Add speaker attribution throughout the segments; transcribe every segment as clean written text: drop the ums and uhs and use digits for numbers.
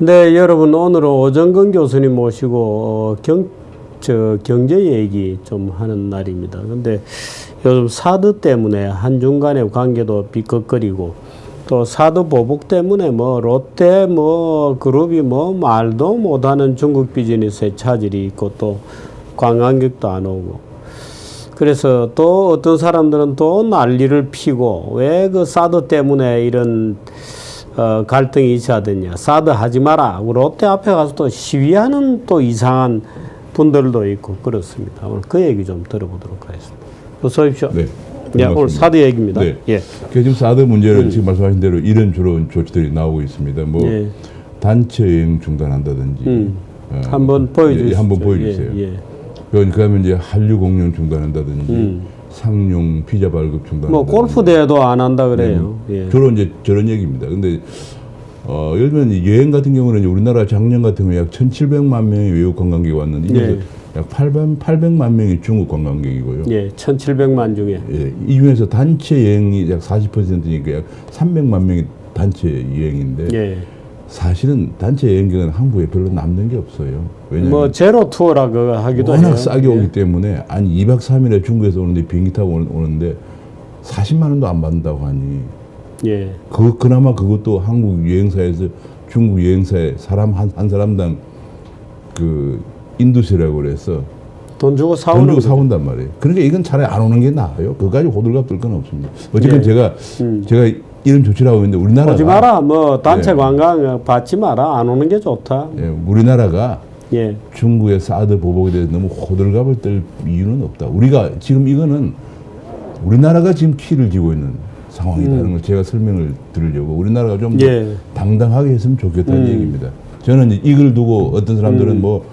Speaker 1: 네, 여러분 오늘은 오정근 교수님 모시고 경제 얘기 좀 하는 날입니다. 근데 요즘 사드 때문에 한중 간의 관계도 비극거리고 또 사드 보복 때문에 뭐 롯데 뭐 그룹이 뭐 말도 못하는 중국 비즈니스의 차질이 있고 또 관광객도 안 오고 그래서 또 어떤 사람들은 또 난리를 피고 왜 그 사드 때문에 이런 갈등이 있어야 되냐. 사드 하지 마라. 롯데 앞에 가서 또 시위하는 또 이상한 분들도 있고 그렇습니다. 오늘 그 얘기 좀 들어보도록 하겠습니다. 어서 오십시오.
Speaker 2: 네.
Speaker 1: 네, 오늘 사드 얘기입니다.
Speaker 2: 네.
Speaker 1: 예.
Speaker 2: 지금 사드 문제는 지금 말씀하신 대로 이런 주로 조치들이 나오고 있습니다. 뭐
Speaker 1: 예.
Speaker 2: 단체 여행 중단한다든지.
Speaker 1: 한번 보여주세요.
Speaker 2: 예, 한번 보여주세요.
Speaker 1: 예.
Speaker 2: 그러면 이제 한류 공연 중단한다든지 상용 피자 발급 중단한다든지.
Speaker 1: 뭐 골프 대회도 안 한다 그래요. 예.
Speaker 2: 주로 이제 저런 얘기입니다. 근데 예를 들면 여행 같은 경우는 우리나라 작년 같은 경우에 약 1,700만 명의 외국 관광객이 왔는데
Speaker 1: 예.
Speaker 2: 약 800만 명이 중국 관광객이고요.
Speaker 1: 예, 1,700만 중에.
Speaker 2: 예, 이 중에서 단체 여행이 약 40%니까 약 300만 명이 단체 여행인데
Speaker 1: 예.
Speaker 2: 사실은 단체 여행객은 한국에 별로 남는 게 없어요. 왜냐하면
Speaker 1: 뭐 제로 투어라고 하기도
Speaker 2: 워낙
Speaker 1: 해요.
Speaker 2: 싸게
Speaker 1: 예.
Speaker 2: 오기 때문에 아니 2박 3일에 중국에서 오는데 비행기 타고 오는데 40만 원도 안 받는다고 하니
Speaker 1: 예.
Speaker 2: 그나마 그것도 한국 여행사에서 중국 여행사에 사람 한 사람당 그 인두세라고 그래서
Speaker 1: 돈 주고
Speaker 2: 돈
Speaker 1: 사오는
Speaker 2: 주고
Speaker 1: 거죠.
Speaker 2: 사온단 말이에요. 그러니까 이건 차라리 안 오는 게 나아요. 그거까지 호들갑 떨 건 없습니다. 어쨌든
Speaker 1: 예.
Speaker 2: 제가 이런 조치를 하고 있는데 우리나라가
Speaker 1: 오지 마라. 뭐 단체
Speaker 2: 예.
Speaker 1: 관광 받지 마라. 안 오는 게 좋다.
Speaker 2: 예, 우리나라가
Speaker 1: 예.
Speaker 2: 중국의 사드 보복에 대해서 너무 호들갑을 떨 이유는 없다. 우리가 지금 이거는 우리나라가 지금 키를 쥐고 있는 상황이라는 걸 제가 설명을 드리려고 우리나라가 좀 더
Speaker 1: 예.
Speaker 2: 당당하게 했으면 좋겠다는 얘기입니다. 저는 이걸 두고 어떤 사람들은 뭐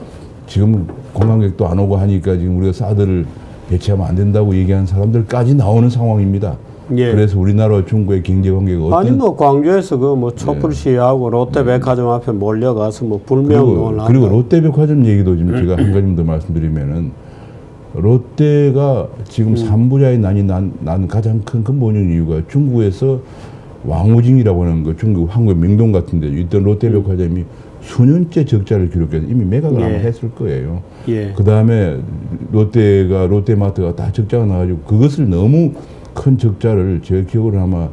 Speaker 2: 지금 관광객도 안 오고 하니까 지금 우리가 사드를 배치하면 안 된다고 얘기하는 사람들까지 나오는 상황입니다.
Speaker 1: 예.
Speaker 2: 그래서 우리나라와 중국의 경제 관계가 어떤
Speaker 1: 아니 뭐 광주에서 그 뭐 촛불 시위하고 롯데백화점 앞에 몰려가서 뭐 불매운동을 한다.
Speaker 2: 그리고 롯데백화점 얘기도 지금 제가 한 가지 더 말씀드리면은 롯데가 지금 삼부자의 난이 난 가장 큰 근본적인 이유가 중국에서 왕우징이라고 하는 거 중국 한국의 명동 같은 데 있던 롯데백화점이 수년째 적자를 기록해서 이미 매각을 아마 했을 거예요.
Speaker 1: 예.
Speaker 2: 그 다음에 롯데마트가 다 적자가 나가지고 그것을 너무 큰 적자를 제 기억으로 아마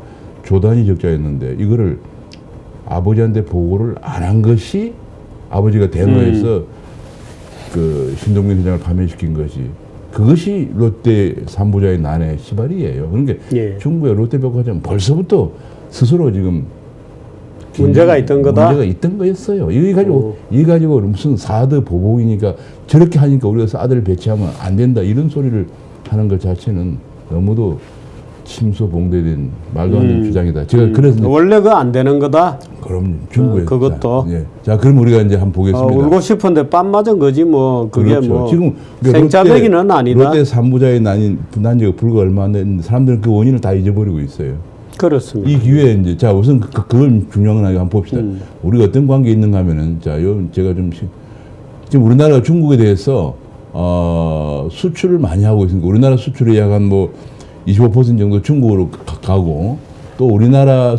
Speaker 2: 조단위 적자였는데 이거를 아버지한테 보고를 안 한 것이 아버지가 대노해서 그 신동민 회장을 파면시킨 것이 그것이 롯데 삼부자의 난의 시발이에요. 그러니까
Speaker 1: 예.
Speaker 2: 중국의 롯데백화점 벌써부터 스스로 지금
Speaker 1: 문제가 있던 거다?
Speaker 2: 문제가 있던 거였어요. 이거 가지고 무슨 사드 보복이니까 저렇게 하니까 우리가 사드를 배치하면 안 된다 이런 소리를 하는 것 자체는 너무도 침소봉대된 말도 안 되는 주장이다. 제가 그래서
Speaker 1: 원래 그거 안 되는 거다.
Speaker 2: 그럼 중국에
Speaker 1: 그것도.
Speaker 2: 예. 자, 그럼 우리가 이제 한번 보겠습니다.
Speaker 1: 울고 싶은데 빰 맞은 거지 뭐 그게
Speaker 2: 그렇죠.
Speaker 1: 뭐
Speaker 2: 지금
Speaker 1: 생짜배기는 아니다.
Speaker 2: 롯데 삼부자의 난인 지가 불과 얼마 안 됐는데 사람들은 그 원인을 다 잊어버리고 있어요.
Speaker 1: 그렇습니다.
Speaker 2: 이 기회에 이제 자 우선 그걸 중요한 거 한번 봅시다. 우리가 어떤 관계 있는가 하면은 자 제가 좀 지금 우리나라가 중국에 대해서 수출을 많이 하고 있으니까 우리나라 수출이 약 한 뭐 25% 정도 중국으로 가고 또 우리나라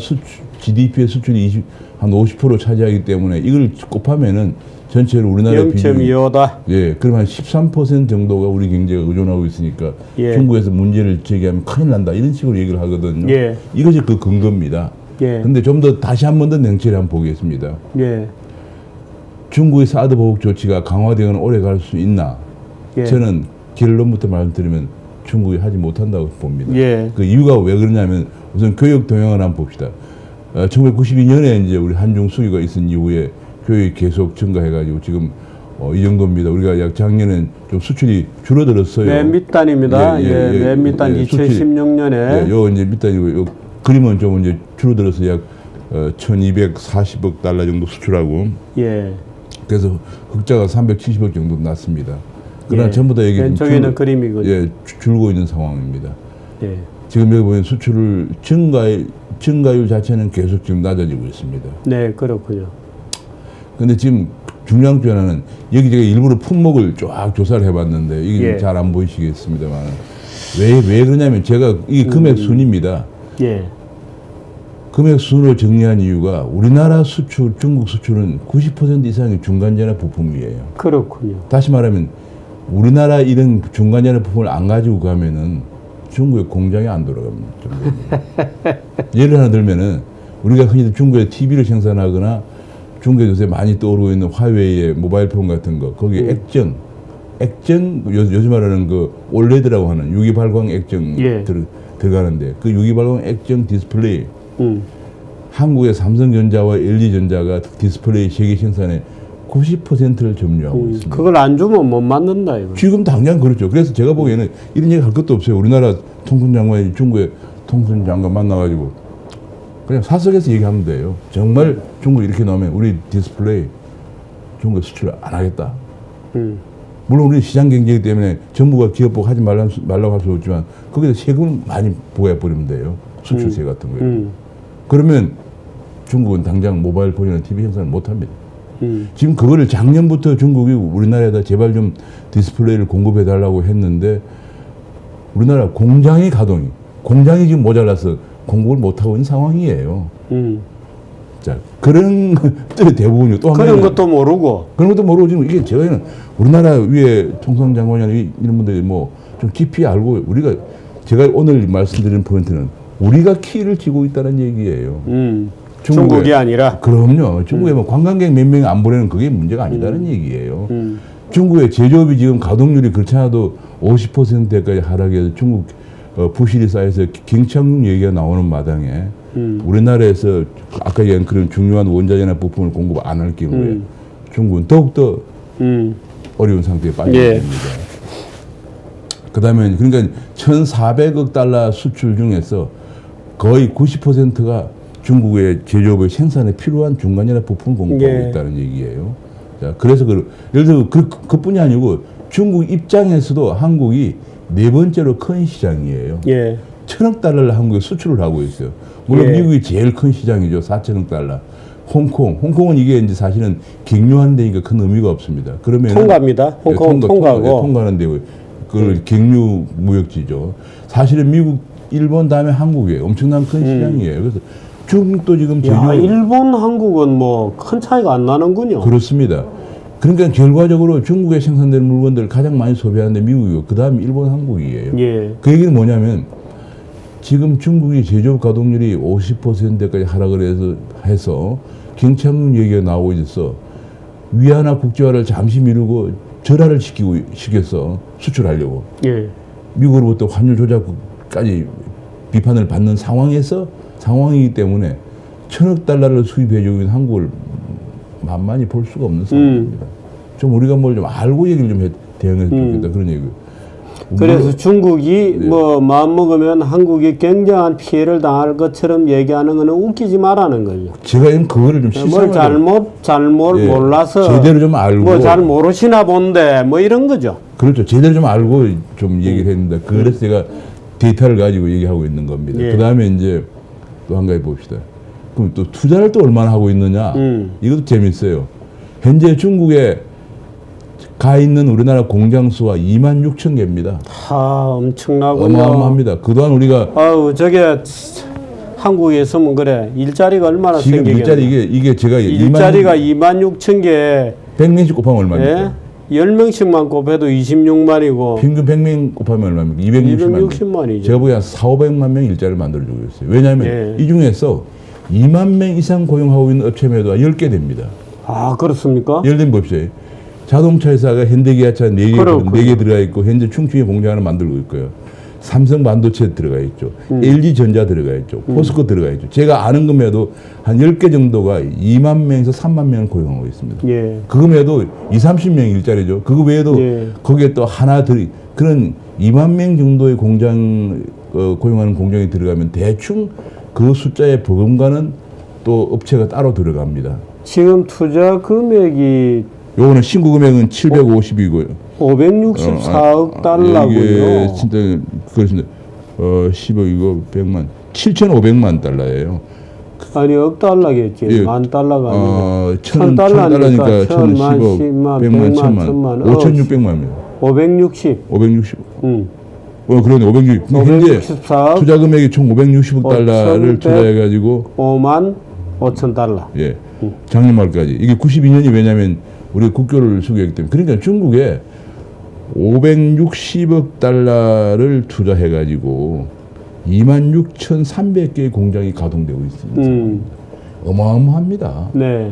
Speaker 2: GDP의 수출이 한 50% 차지하기 때문에 이걸 곱하면은 전체로 우리나라 비중이
Speaker 1: 0.25다.
Speaker 2: 예, 그럼 한 13% 정도가 우리 경제가 의존하고 있으니까
Speaker 1: 예.
Speaker 2: 중국에서 문제를 제기하면 큰일 난다 이런 식으로 얘기를 하거든요.
Speaker 1: 예.
Speaker 2: 이것이 그 근거입니다.
Speaker 1: 예.
Speaker 2: 근데 좀 더 다시 한 번 더 냉철히 한번 보겠습니다.
Speaker 1: 예.
Speaker 2: 중국의 사드 보복 조치가 강화되거나 오래 갈 수 있나?
Speaker 1: 예.
Speaker 2: 저는 결론부터 말씀드리면 중국이 하지 못한다고 봅니다.
Speaker 1: 예.
Speaker 2: 그 이유가 왜 그러냐면 우선 교육 동향을 한번 봅시다. 1992년에 이제 우리 한중 수교가 있은 이후에 교육이 계속 증가해가지고 지금 이 정도입니다. 우리가 약 작년엔 좀 수출이 줄어들었어요.
Speaker 1: 맨 밑단입니다. 맨 밑단 2016년에.
Speaker 2: 요 이제 밑단이고 요 그림은 좀 이제 줄어들어서 약 1,240억 달러 정도 수출하고.
Speaker 1: 예.
Speaker 2: 그래서 흑자가 370억 정도 났습니다. 그러나
Speaker 1: 예.
Speaker 2: 전부 다 이게
Speaker 1: 왼쪽에는 그림이군요.
Speaker 2: 예, 줄고 있는 상황입니다.
Speaker 1: 예.
Speaker 2: 지금 여기 보면 수출을 증가율 자체는 계속 지금 낮아지고 있습니다.
Speaker 1: 네, 그렇군요.
Speaker 2: 근데 지금 중요한 게 하나는 여기 제가 일부러 품목을 쫙 조사를 해봤는데 이게
Speaker 1: 예.
Speaker 2: 잘 안 보이시겠습니다만 왜 그러냐면 제가 이게 금액 순입니다.
Speaker 1: 예.
Speaker 2: 금액 순으로 정리한 이유가 우리나라 수출, 중국 수출은 90% 이상이 중간재나 부품이에요.
Speaker 1: 그렇군요.
Speaker 2: 다시 말하면 우리나라 이런 중간재나 부품을 안 가지고 가면은 중국의 공장이 안 돌아갑니다. 예를 하나 들면은 우리가 흔히 중국에 TV를 생산하거나 중국에 요새 많이 떠오르고 있는 화웨이의 모바일 폰 같은 거 거기에 액정 요즘 말하는 그 올레드라고 하는 유기발광 액정
Speaker 1: 예.
Speaker 2: 들어가는데 그 유기발광 액정 디스플레이 한국의 삼성전자와 LG전자가 디스플레이 세계 생산의 90%를 점유하고 있습니다.
Speaker 1: 그걸 안 주면 못 만든다 이거.
Speaker 2: 지금 당장 그렇죠. 그래서 제가 보기에는 이런 얘기 할 것도 없어요. 우리나라 통상장관이 중국의 통상장관 만나가지고 그냥 사석에서 얘기하면 돼요. 정말 중국 이렇게 나오면 우리 디스플레이 중국에 수출 안 하겠다. 물론 우리 시장 경쟁이기 때문에 정부가 기업 보고 하지 말라고 할 수 없지만 거기서 세금을 많이 부과해 버리면 돼요. 수출세 같은 거예요. 그러면 중국은 당장 모바일 폰이나 TV 생산을 못 합니다. 지금 그거를 작년부터 중국이 우리나라에다 제발 좀 디스플레이를 공급해 달라고 했는데 우리나라 공장이 지금 모자라서 공급을 못 하고 있는 상황이에요. 자, 그런 것들이 대부분이요. 또
Speaker 1: 그런 것도 모르고
Speaker 2: 지금 이게 제가 우리나라 위에 통상장관이나 이런 분들이 뭐 좀 깊이 알고 제가 오늘 말씀드리는 포인트는 우리가 키를 쥐고 있다는 얘기예요.
Speaker 1: 중국이 아니라.
Speaker 2: 그럼요. 중국에 뭐 관광객 몇 명이 안 보내는 그게 문제가 아니다는 얘기예요. 중국의 제조업이 지금 가동률이 그렇지 않아도 50%까지 하락해서 중국 부실이 쌓여서 경착륙 얘기가 나오는 마당에 우리나라에서 아까 얘기한 그런 중요한 원자재나 부품을 공급 안 할 경우에 중국은 더욱더 어려운 상태에 빠지게 됩니다. 그다음에 그러니까 1,400억 달러 수출 중에서 거의 90%가 중국의 제조업의 생산에 필요한 중간재나 부품을 공급하고 있다는 얘기예요. 자, 그래서 예를 들어 그뿐이 아니고 중국 입장에서도 한국이 네 번째로 큰 시장이에요. 1,000억 달러를 한국에 수출을 하고 있어요. 물론 미국이 제일 큰 시장이죠. 4,000억 달러. 홍콩은 이게 이제 사실은 격려하는 데니까 큰 의미가 없습니다. 그러면
Speaker 1: 통과입니다. 홍콩은 통과고.
Speaker 2: 통과하는 데고 그걸 격려 무역지죠. 사실은 미국, 일본 다음에 한국이에요. 엄청난 큰 시장이에요. 그래서 중국도 지금
Speaker 1: 일본, 한국은 뭐 큰 차이가 안 나는군요.
Speaker 2: 그렇습니다. 그러니까 결과적으로 중국에 생산되는 물건들을 가장 많이 소비하는데 미국이고 그 다음에 일본, 한국이에요. 그 얘기는 뭐냐면 지금 중국이 제조업 가동률이 50%까지 하락을 해서 경착륙 얘기가 나오고 있어 위안화 국제화를 잠시 미루고 절하를 시켜서 수출하려고 미국으로부터 환율 조작까지 비판을 받는 상황이기 때문에 1,000억 달러를 수입해주고 있는 한국을 만만히 볼 수가 없는 상황입니다. 좀 우리가 뭘 좀 알고 얘기를 좀 대응했으면 좋겠다 그런 얘기예요.
Speaker 1: 그래서 중국이 뭐 마음먹으면 한국이 굉장한 피해를 당할 것처럼 얘기하는 거는 웃기지 말라는 거죠.
Speaker 2: 제가 그거를 좀
Speaker 1: 시사를 잘못 몰라서
Speaker 2: 제대로 좀 알고
Speaker 1: 뭐 잘 모르시나 본데 뭐 이런 거죠.
Speaker 2: 그렇죠. 제대로 좀 알고 좀 얘기를 했는데 그래서 제가 데이터를 가지고 얘기하고 있는 겁니다. 그 다음에 이제 또 한 가지 봅시다. 그럼 또 투자를 또 얼마나 하고 있느냐? 이것도 재밌어요. 현재 중국에 가 있는 우리나라 공장 수가 26,000개입니다.
Speaker 1: 엄청나군요.
Speaker 2: 어마어마합니다. 그동안 우리가
Speaker 1: 저게 한국에 있으면 그래 일자리가 얼마나
Speaker 2: 지금
Speaker 1: 생기겠나.
Speaker 2: 이게 제가
Speaker 1: 일자리가 26,000개
Speaker 2: 100명씩 곱하면 얼마입니까?
Speaker 1: 10명씩만 곱해도 26만이고
Speaker 2: 평균 100명 곱하면 얼마입니까?
Speaker 1: 260만이죠.
Speaker 2: 제가 보기엔 4,500만 명 일자리를 만들어주고 있어요. 왜냐하면 이 중에서 2만 명 이상 고용하고 있는 업체매도가 10개 됩니다.
Speaker 1: 그렇습니까?
Speaker 2: 예를 들면 봅시다. 자동차 회사가 현대기아차 4개 들어가 있고 현재 충청에 공장 하나 만들고 있고요. 삼성 반도체 들어가 있죠. LG전자 들어가 있죠. 포스코 들어가 있죠. 제가 아는 금에도 한 10개 정도가 2만 명에서 3만 명을 고용하고 있습니다. 그 금에도 20-30명 일자리죠. 그거 외에도 거기에 또 그런 2만 명 정도의 공장 고용하는 공장이 들어가면 대충 그 숫자에 버금가는 또 업체가 따로 들어갑니다.
Speaker 1: 지금 투자 금액이
Speaker 2: 요거는 신고 금액은 750이고요.
Speaker 1: 564억 달러고요.
Speaker 2: 이게 진짜 그렇습니다. 10억이고 100만 7,500만 달러예요.
Speaker 1: 아니 억 달러겠지. 만 달러가 아니고
Speaker 2: 1,000달러니까 1,010억 100만 1,000만 5,600만입니다.
Speaker 1: 560.
Speaker 2: 560. 그러네. 560. 현재
Speaker 1: 564억
Speaker 2: 투자 금액이 총 560억 달러를 투자해가지고
Speaker 1: 5만 5천 달러.
Speaker 2: 예. 작년 말까지. 이게 92년이 왜냐면 우리 국교를 수교했기 때문에. 그러니까 중국에 560억 달러를 투자해가지고 26,300개의 공장이 가동되고 있습니다. 어마어마합니다.
Speaker 1: 네.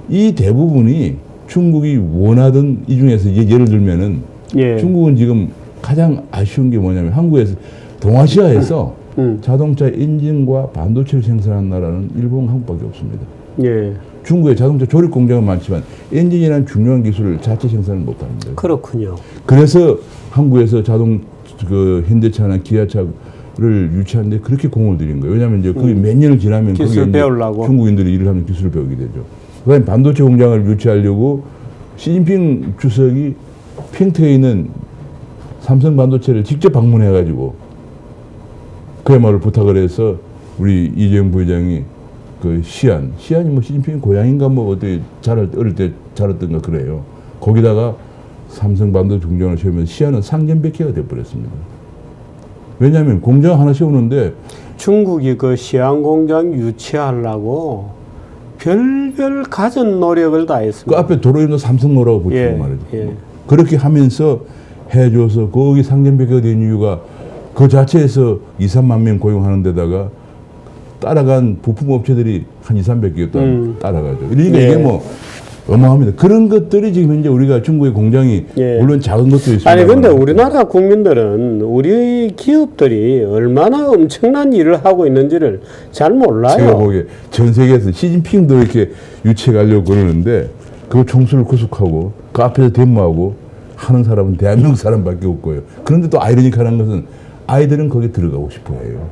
Speaker 2: 이 대부분이 중국이 원하던 이 중에서 예를 들면은
Speaker 1: 예.
Speaker 2: 중국은 지금 가장 아쉬운 게 뭐냐면 한국에서 동아시아에서 자동차 엔진과 반도체를 생산하는 나라는 일본, 한국밖에 없습니다.
Speaker 1: 예.
Speaker 2: 중국의 자동차 조립 공장은 많지만 엔진이라는 중요한 기술을 자체 생산을 못합니다.
Speaker 1: 그렇군요.
Speaker 2: 그래서 한국에서 현대차나 기아차를 유치하는데 그렇게 공을 들인 거예요. 왜냐하면 이제 거기 몇 년을 지나면
Speaker 1: 기술
Speaker 2: 거기에
Speaker 1: 배우려고.
Speaker 2: 중국인들이 일을 하면 기술을 배우게 되죠. 그다음에 반도체 공장을 유치하려고 시진핑 주석이 핑트에 있는 삼성 반도체를 직접 방문해가지고 그야말로 부탁을 해서 우리 이재용 부회장이 그 시안이 뭐 시진핑 고향인가 뭐 어디 어릴 때 자랐던가 그래요. 거기다가 삼성 반도체 공장을 세우면 시안은 상전백회가 돼버렸습니다. 왜냐하면 공장 하나 세우는데
Speaker 1: 중국이 그 시안 공장 유치하려고 별별 가진 노력을
Speaker 2: 그
Speaker 1: 다했습니다.
Speaker 2: 앞에 도로 있는 삼성로라고 붙이고
Speaker 1: 예,
Speaker 2: 말이죠.
Speaker 1: 예.
Speaker 2: 그렇게 하면서 해줘서 거기 상전백회가 된 이유가 그 자체에서 2, 3만 명 고용하는 데다가 따라간 부품 업체들이 한 2, 300개 따라가죠. 그러니까
Speaker 1: 예.
Speaker 2: 이게 뭐 어마어마합니다. 그런 것들이 지금 현재 우리가 중국의 공장이
Speaker 1: 예.
Speaker 2: 물론 작은 것도 있습니다.
Speaker 1: 아니 근데 우리나라 국민들은 우리 기업들이 얼마나 엄청난 일을 하고 있는지를 잘 몰라요.
Speaker 2: 제가 보기에 전 세계에서 시진핑도 이렇게 유치해 가려고 그러는데 그 총수를 구속하고 그 앞에서 데모하고 하는 사람은 대한민국 사람밖에 없고요. 그런데 또 아이러니컬한 것은 아이들은 거기 들어가고 싶어 해요.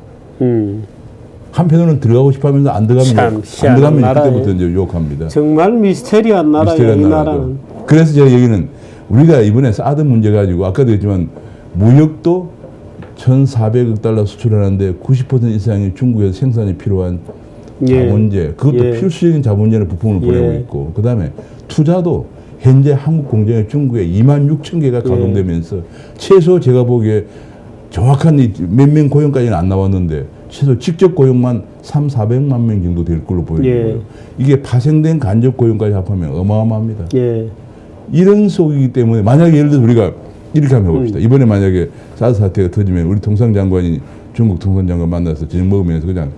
Speaker 2: 한편으로는 들어가고 싶어 하면서 안 들어가면 그때부터 이제 욕합니다.
Speaker 1: 정말 미스테리한 나라예요, 이 나라는.
Speaker 2: 그래서 제가 얘기는 우리가 이번에 사드 문제 가지고 아까도 했지만 무역도 1,400억 달러 수출하는데 90% 이상이 중국에서 생산이 필요한 자본재, 그것도
Speaker 1: 예.
Speaker 2: 필수적인 자본재를 부품을 보내고
Speaker 1: 예.
Speaker 2: 있고 그 다음에 투자도 현재 한국 공장에 중국에 26,000개가 가동되면서 최소 제가 보기에 정확한 몇 명 고용까지는 안 나왔는데 최소 직접 고용만 3,400만 명 정도 될 걸로 보이는
Speaker 1: 예.
Speaker 2: 거예요. 이게 파생된 간접 고용까지 합하면 어마어마합니다.
Speaker 1: 예.
Speaker 2: 이런 속이기 때문에 만약에 예를 들어 우리가 이렇게 한번 해봅시다. 이번에 만약에 사드 사태가 터지면 우리 통상장관이 중국 통상장관 만나서 저녁 먹으면서 그냥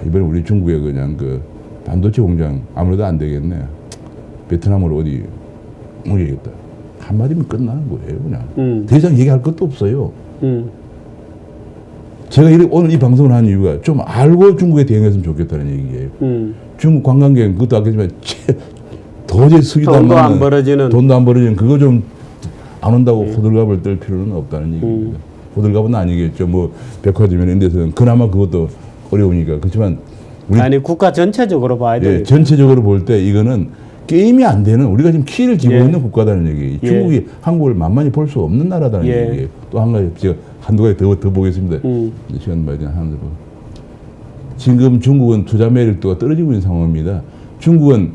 Speaker 2: 이번에 우리 중국에 그냥 그 반도체 공장 아무래도 안 되겠네. 베트남으로 어디 옮기겠다. 한마디면 끝나는 거예요, 그냥. 더 이상 얘기할 것도 없어요. 제가 오늘 이 방송을 하는 이유가 좀 알고 중국에 대응했으면 좋겠다는 얘기예요. 중국 관광객 그것도 아끼지만 도저히 수기도
Speaker 1: 돈도 안 벌어지는
Speaker 2: 그거 좀 안 온다고 호들갑을 떨 필요는 없다는 얘기입니다. 호들갑은 아니겠죠. 뭐 백화점이나 이런 데서는 그나마 그것도 어려우니까. 그렇지만 우리
Speaker 1: 아니 국가 전체적으로 봐야 돼요.
Speaker 2: 예, 전체적으로 볼 때 이거는 게임이 안 되는 우리가 지금 키를 쥐고 있는 국가다는 얘기예요. 중국이 한국을 만만히 볼 수 없는 나라다는 얘기예요. 또 한 가지 제가 한두 가지 더 보겠습니다. 시간 많이 하는데 지금 중국은 투자 매력도가 떨어지고 있는 상황입니다. 중국은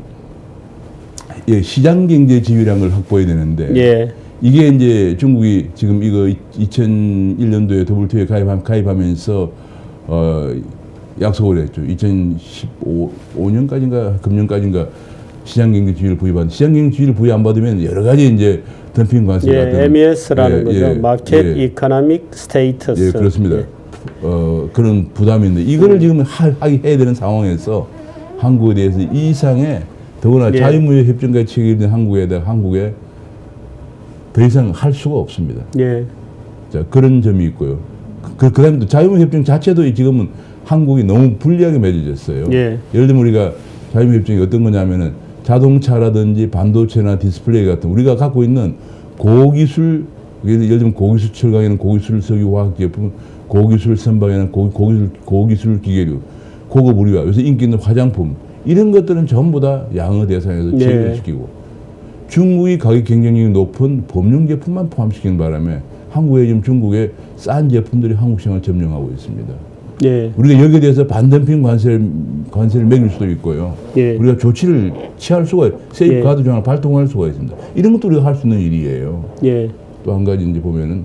Speaker 2: 시장 경제 지휘량을 확보해야 되는데 이게 이제 중국이 지금 이거 2001년도에 WTO에 가입하면서 약속을 했죠. 2015년까지인가 금년까지인가 시장경제 지위를 부여받는 시장경제 지위를 부여 안 받으면 여러 가지 이제 덤핑 관세 같은
Speaker 1: MES라는 거죠. 마켓 이코노믹 스테이터스.
Speaker 2: 예, 그렇습니다. 그런 부담인데 이거를 지금 해야 되는 상황에서 한국에 대해서 이 이상의 더구나 자유무역 협정까지 체결된 한국에 더 이상 할 수가 없습니다. 자, 그런 점이 있고요. 그다음에 또 자유무역 협정 자체도 지금은 한국이 너무 불리하게 맺어졌어요. 예를 들면 우리가 자유무역 협정이 어떤 거냐면은 자동차라든지 반도체나 디스플레이 같은 우리가 갖고 있는 고기술, 예를 들면 고기술 철강에는 고기술 석유 화학 제품, 고기술 선박에는 고기술 기계류, 고급 의류와 요새 인기 있는 화장품 이런 것들은 전부 다 양어 대상에서 제외시키고 중국이 가격 경쟁력이 높은 범용 제품만 포함시키는 바람에 한국에 지금 중국의 싼 제품들이 한국 시장을 점령하고 있습니다. 우리가 여기에 대해서 반덤핑 관세를 매길 수도 있고요. 우리가 조치를 취할 수가 세입 가드 조항을 발동할 수가 있습니다. 이런 것도 우리가 할 수 있는 일이에요. 또 한 가지 이제 보면은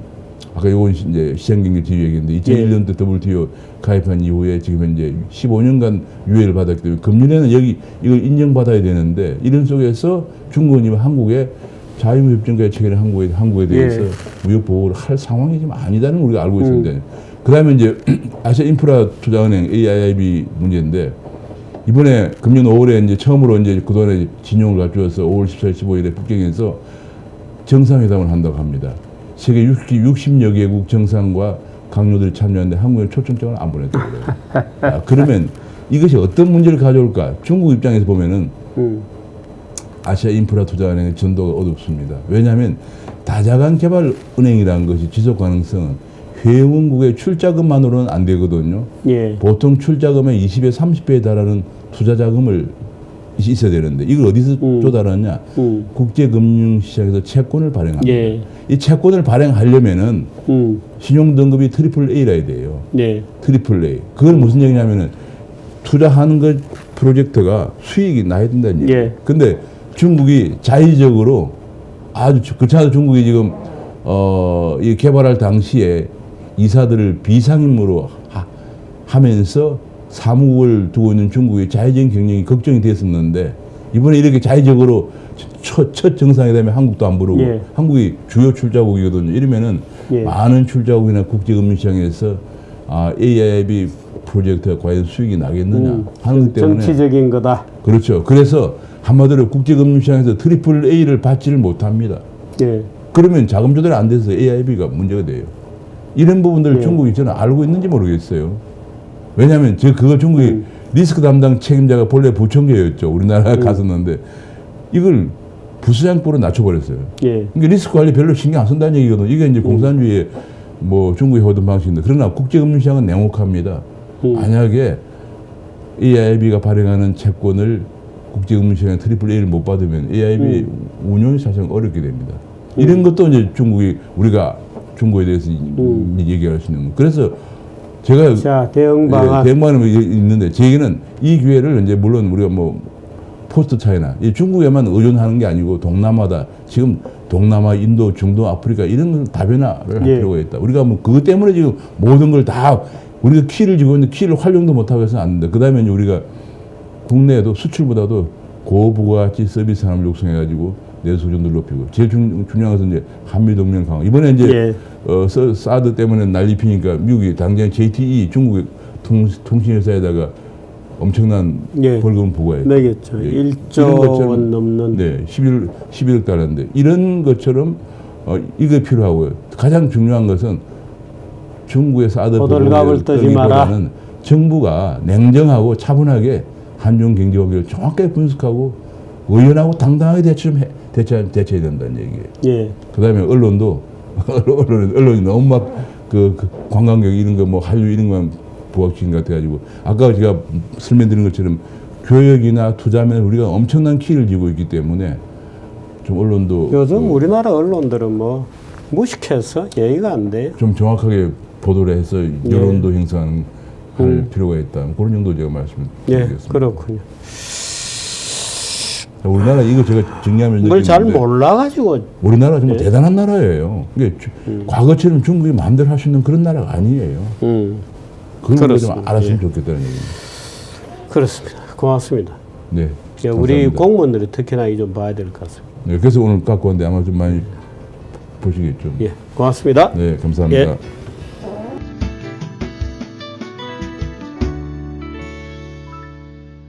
Speaker 2: 아까 요건 이제 시장경제 지위 얘기인데 2001년 때 WTO 가입한 이후에 지금 현재 15년간 유예를 받았기 때문에 금년에는 여기 이걸 인정받아야 되는데 이런 속에서 중국은 지금 한국에 자유무역협정까지 체결한 한국에 대해서 무역 보호를 할 상황이 지금 아니다는 걸 우리가 알고 있는데 그다음에 이제 아시아 인프라 투자은행 AIIB 문제인데 이번에 금년 5월에 이제 처음으로 이제 그동안에 진용을 갖추어서 5월 14일, 15일에 북경에서 정상회담을 한다고 합니다. 세계 60여 개국 정상과 강요들이 참여하는데 한국에 초청장을 안 보냈다고 그래요. 그러면 이것이 어떤 문제를 가져올까? 중국 입장에서 보면은 아시아 인프라 투자은행의 전도가 어둡습니다. 왜냐하면 다자간 개발 은행이라는 것이 지속 가능성은 회원국의 출자금만으로는 안 되거든요.
Speaker 1: 예.
Speaker 2: 보통 출자금의 20에 30배에 달하는 투자 자금을 있어야 되는데 이걸 어디서 조달하냐? 국제금융시장에서 채권을 발행합니다.
Speaker 1: 예.
Speaker 2: 이 채권을 발행하려면은 신용 등급이 트리플 A라야 돼요.
Speaker 1: 네.
Speaker 2: 트리플 A. 그건 무슨 얘기냐면은 투자하는 것 프로젝트가 수익이 나야 된다는 얘기예요.
Speaker 1: 예.
Speaker 2: 근데 중국이 자의적으로 아주 그렇잖아도 중국이 지금 이 개발할 당시에 이사들을 비상임으로 하면서 사무국을 두고 있는 중국의 자의적인 경영이 걱정이 됐었는데 이번에 이렇게 자의적으로 첫 정상회담에 한국도 안 부르고
Speaker 1: 예.
Speaker 2: 한국이 주요 출자국이거든요. 이러면은
Speaker 1: 예.
Speaker 2: 많은 출자국이나 국제금융시장에서 AIIB 프로젝트가 과연 수익이 나겠느냐 하는 것 때문에
Speaker 1: 정치적인 거다.
Speaker 2: 그렇죠. 그래서 한마디로 국제금융시장에서 트리플 A를 받지를 못합니다.
Speaker 1: 예.
Speaker 2: 그러면 자금 조달이 안 돼서 AIB가 문제가 돼요. 이런 부분들을
Speaker 1: 예.
Speaker 2: 중국이 저는 알고 있는지 모르겠어요. 왜냐하면 그거 중국이 리스크 담당 책임자가 본래 부총재였죠. 우리나라에 갔었는데 이걸 부수장급으로 낮춰버렸어요.
Speaker 1: 예.
Speaker 2: 그러니까 리스크 관리 별로 신경 안 쓴다는 얘기거든요. 이게 이제 공산주의의 뭐 중국의 허든 방식인데 그러나 국제금융시장은 냉혹합니다. 만약에 AIB가 발행하는 채권을 국제금융시장에 트리플 A를 못 받으면 AIB 운용이 사실 어렵게 됩니다. 이런 것도 이제 우리가 중국에 대해서 얘기할 수 있는. 그래서 제가
Speaker 1: 자, 대응 방안.
Speaker 2: 대응 방안은 있는데 제 얘기는 이 기회를 이제 물론 우리가 뭐 포스트 차이나 중국에만 의존하는 게 아니고 동남아다. 지금 동남아, 인도, 중동, 아프리카 이런 건 다변화를 할
Speaker 1: 예.
Speaker 2: 필요가 있다. 우리가 뭐 그것 때문에 지금 모든 걸 다 우리가 키를 쥐고 있는데 키를 활용도 못하고 해서는 안 된다. 그 다음에 이제 우리가 국내에도 수출보다도 고부가가치 서비스 산업을 육성해가지고 내수준도 높이고 제일 중요한 것은 이제 한미동맹 강화. 이번에 이제 사드 때문에 난리 피니까 미국이 당장 JTE 중국의 통신회사에다가 엄청난
Speaker 1: 예.
Speaker 2: 벌금을 부과해요.
Speaker 1: 내겠죠.
Speaker 2: 예.
Speaker 1: 1조 원 넘는.
Speaker 2: 네, 11억 달러인데 이런 것처럼 이거 필요하고요. 가장 중요한 것은 중국의 사드
Speaker 1: 호들갑을 떠지 마라.
Speaker 2: 보다는 정부가 냉정하고 차분하게 한중 경제 관계를 정확하게 분석하고 의연하고 당당하게 대처해야 된다는 얘기예요.
Speaker 1: 예.
Speaker 2: 그다음에 언론도 언론이 너무 막 그 관광객 이런 거 뭐 한류 이런 것만 부각시킨 것 같아가지고 아까 제가 설명드린 것처럼 교역이나 투자면 우리가 엄청난 키를 쥐고 있기 때문에 좀 언론도
Speaker 1: 요즘 우리나라 언론들은 뭐 무식해서 예의가 안 돼요.
Speaker 2: 좀 정확하게 보도를 해서 여론도 형성할 필요가 있다. 그런 정도 제가 말씀을 드리겠습니다.
Speaker 1: 예, 그렇군요.
Speaker 2: 우리나라 이거 제가 정리하면
Speaker 1: 그걸 잘 몰라가지고.
Speaker 2: 우리나라 정말 대단한 나라예요. 이게 과거처럼 중국이 마음대로 할 수 있는 그런 나라가 아니에요. 그런 걸 좀 알았으면 좋겠다는 얘기입니다.
Speaker 1: 그렇습니다. 고맙습니다.
Speaker 2: 네.
Speaker 1: 예, 우리 공무원들이 특히나 이 좀 봐야 될 것 같습니다.
Speaker 2: 네, 그래서 오늘 갖고 왔는데 아마 좀 많이 보시겠죠.
Speaker 1: 예, 고맙습니다.
Speaker 2: 네, 감사합니다.
Speaker 1: 예.